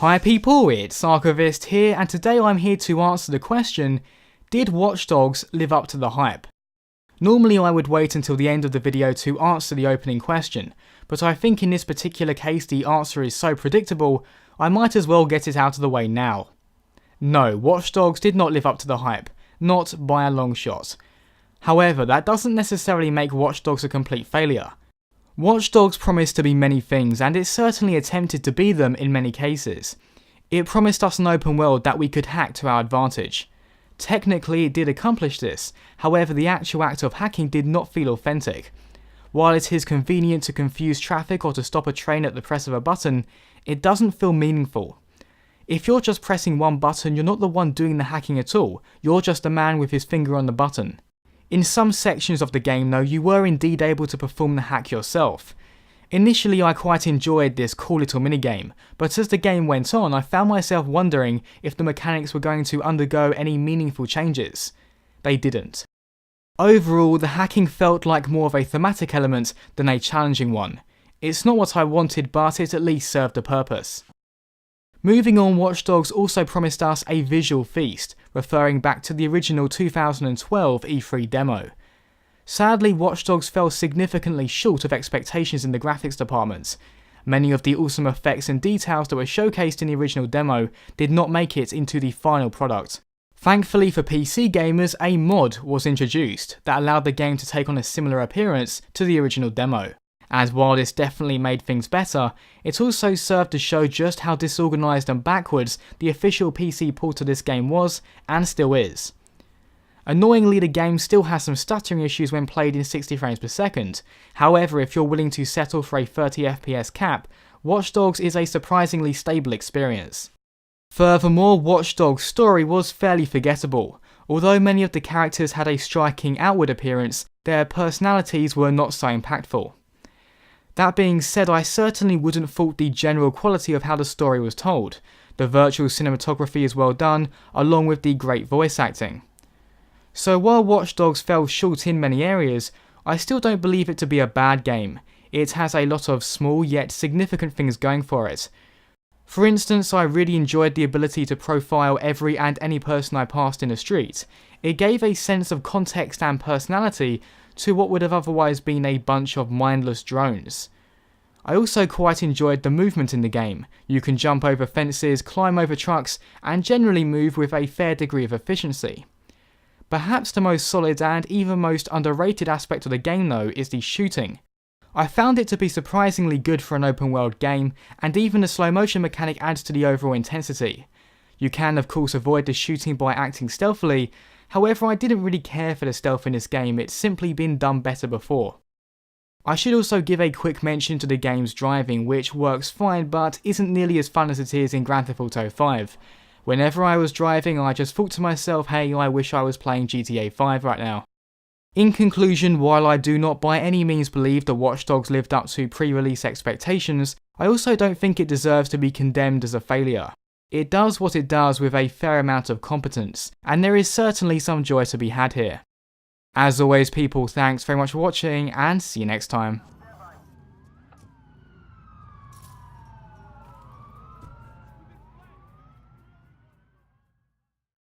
Hi people, it's Archivist here, and today I'm here to answer the question, did Watch Dogs live up to the hype? Normally I would wait until the end of the video to answer the opening question, but I think in this particular case the answer is so predictable, I might as well get it out of the way now. No, Watch Dogs did not live up to the hype, not by a long shot. However, that doesn't necessarily make Watch Dogs a complete failure. Watch Dogs promised to be many things, and it certainly attempted to be them in many cases. It promised us an open world that we could hack to our advantage. Technically it did accomplish this, however the actual act of hacking did not feel authentic. While it is convenient to confuse traffic or to stop a train at the press of a button, it doesn't feel meaningful. If you're just pressing one button, you're not the one doing the hacking at all, you're just a man with his finger on the button. In some sections of the game though, you were indeed able to perform the hack yourself. Initially I quite enjoyed this cool little minigame, but as the game went on I found myself wondering if the mechanics were going to undergo any meaningful changes. They didn't. Overall, the hacking felt like more of a thematic element than a challenging one. It's not what I wanted, but it at least served a purpose. Moving on, Watch Dogs also promised us a visual feast, referring back to the original 2012 E3 demo. Sadly, Watch Dogs fell significantly short of expectations in the graphics department. Many of the awesome effects and details that were showcased in the original demo did not make it into the final product. Thankfully for PC gamers, a mod was introduced that allowed the game to take on a similar appearance to the original demo. And while this definitely made things better, it also served to show just how disorganised and backwards the official PC port of this game was, and still is. Annoyingly, the game still has some stuttering issues when played in 60 frames per second, however if you're willing to settle for a 30 FPS cap, Watch Dogs is a surprisingly stable experience. Furthermore, Watch Dogs' story was fairly forgettable. Although many of the characters had a striking outward appearance, their personalities were not so impactful. That being said, I certainly wouldn't fault the general quality of how the story was told. The virtual cinematography is well done, along with the great voice acting. So while Watch Dogs fell short in many areas, I still don't believe it to be a bad game. It has a lot of small yet significant things going for it. For instance, I really enjoyed the ability to profile every and any person I passed in the street. It gave a sense of context and personality to what would have otherwise been a bunch of mindless drones. I also quite enjoyed the movement in the game. You can jump over fences, climb over trucks, and generally move with a fair degree of efficiency. Perhaps the most solid and even most underrated aspect of the game though is the shooting. I found it to be surprisingly good for an open world game, and even the slow motion mechanic adds to the overall intensity. You can of course avoid the shooting by acting stealthily, however I didn't really care for the stealth in this game, it's simply been done better before. I should also give a quick mention to the game's driving, which works fine but isn't nearly as fun as it is in Grand Theft Auto 5. Whenever I was driving I just thought to myself, hey, I wish I was playing GTA 5 right now. In conclusion, while I do not by any means believe that Watch Dogs lived up to pre-release expectations, I also don't think it deserves to be condemned as a failure. It does what it does with a fair amount of competence, and there is certainly some joy to be had here. As always people, thanks very much for watching, and see you next time.